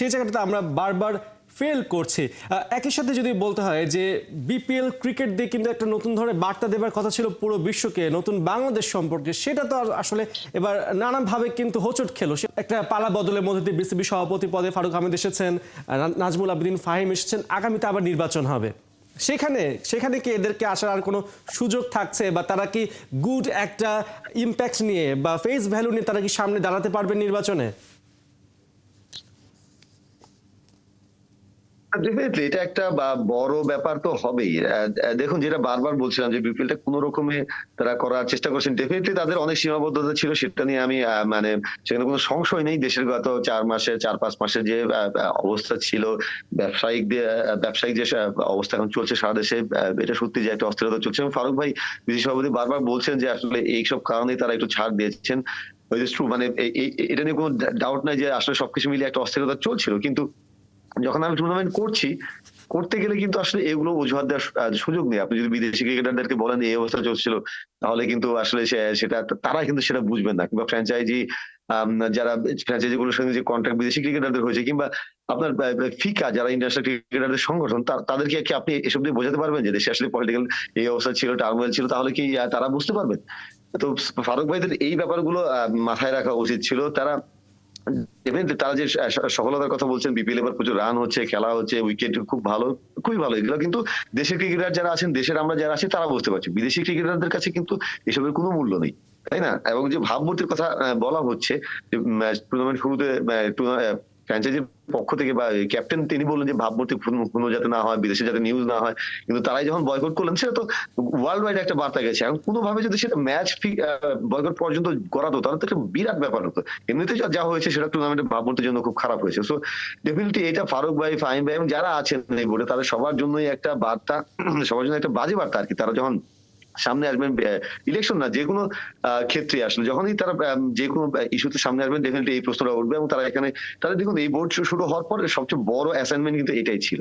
সেই জায়গাটাতে আমরা বারবার ফেল করছি। একই সাথে যদি বলতে হয় যে বিপিএল ক্রিকেট দিয়ে কিন্তু একটা নতুন ধরনের বার্তা দেবার কথা ছিল পুরো বিশ্বকে নতুন বাংলাদেশ সম্পর্কে, সেটা তো আসলে এবার নানানভাবে কিন্তু হোঁচট খেলো। একটা পালা বদলের মধ্যে দিয়ে বিসিবি সভাপতি পদে ফারুক আহমেদ এসেছেন, নাজমুল আবেদিন ফাহিম এসেছেন, আগামীতে আবার নির্বাচন হবে। সেখানে কি এদেরকে আসার আর কোনো সুযোগ থাকছে, বা তারা কি গুড একটা ইম্প্যাক্ট নিয়ে বা ফেস ভ্যালু নিয়ে তারা কি সামনে দাঁড়াতে পারবে নির্বাচনে? ডেফিনেটলি এটা একটা বড় ব্যাপার তো হবেই। দেখুন, যেটা বারবার বলছিলাম যে বিপিএলটা কোন রকমে তারা করার চেষ্টা করছেন, ডেফিনেটলি তাদের অনেক সীমাবদ্ধতা ছিল, সেটা নিয়ে আমি মানে সেখানে কোনো সংশয় নেই। দেশের গত 4-5 মাসের যে অবস্থা ছিল, ব্যবসায়িক যে অবস্থা এখন চলছে সারা দেশে, এটা সত্যি যে একটা অস্থিরতা চলছে। এবং ফারুক ভাই বিসিবি সভাপতি বারবার বলছেন যে আসলে এইসব কারণেই তারা একটু ছাড় দিয়েছেন। মানে এটা নিয়ে কোনো ডাউট নাই যে আসলে সবকিছু মিলিয়ে একটা অস্থিরতা চলছিল। কিন্তু যখন আমি টুর্নামেন্ট করতে গেলে কিন্তু আসলে এগুলো অজুহাত দেওয়ার সুযোগ নেই। আপনি যদি বিদেশি ক্রিকেটারদেরকে বলেন এই অবস্থা চলছিল, তাহলে কিন্তু আসলে সেটা তারা কিন্তু সেটা বুঝবেন না। কিংবা যারা ফ্র্যাঞ্চাইজি গুলোর সঙ্গে যে কন্ট্রাক্ট বিদেশি ক্রিকেটারদের হয়েছে, কিংবা আপনার ফিকা যারা ইন্টারন্যাশনাল ক্রিকেটারদের সংগঠন, তাদেরকে কি আপনি এসব দিয়ে বোঝাতে পারবেন যে দেশে আসলে পলিটিক্যাল এই অবস্থা ছিল, টার্মোয়েল ছিল? তাহলে কি তারা বুঝতে পারবেন? তো ফারুক ভাইদের এই ব্যাপারগুলো মাথায় রাখা উচিত ছিল। তারা যে সফলতার কথা বলছেন, বিপিএল এবার প্রচুর রান হচ্ছে, খেলা হচ্ছে, উইকেট খুব ভালো, খুবই ভালো। এগুলো কিন্তু দেশের ক্রিকেটার যারা আছেন, দেশের আমরা যারা আছি তারা বুঝতে পারছি। বিদেশি ক্রিকেটারদের কাছে কিন্তু এসবের কোনো মূল্য নেই, তাই না? এবং যে ভাবমূর্তির কথা বলা হচ্ছে যে টুর্নামেন্ট শুরুতে ফ্র্যাঞ্চাইজির পক্ষ থেকে বা ক্যাপ্টেন তিনি বললেন যে ভাবমূর্তি কোনো যাতে না হয়, বিদেশে যাতে নিউজ না হয়। কিন্তু তারাই যখন বয়কট করলেন, সেটা তো ওয়ার্ল্ড ওয়াইড একটা বার্তা গেছে। এখন কোনোভাবে যদি সেটা ম্যাচ বয়কট পর্যন্ত করাতো, তাহলে তো একটা বিরাট ব্যাপার হতো। এমনিতে যা হয়েছে সেটা টুর্নামেন্টের ভাবমূর্তির জন্য খুব খারাপ হয়েছে। সো ডেফিনেটলি এটা ফারুক ভাই, ফাহিম ভাই এবং যারা আছেন এই বোর্ডে, তাদের সবার জন্যই একটা বার্তা, সবার জন্য একটা বাজে বার্তা আর কি। তারা যখন সামনে আসবেন, ইলেকশন না, যে কোনো ক্ষেত্রে আসলে যখনই তারা যে কোনো ইস্যুতে সামনে আসবেন, ডেফিনেটলি এই প্রশ্নটা উঠবে। এবং তারা এখানে, তাদের দেখুন, এই বোর্ড শুরু হওয়ার পর সবচেয়ে বড় অ্যাসাইনমেন্ট কিন্তু এটাই ছিল।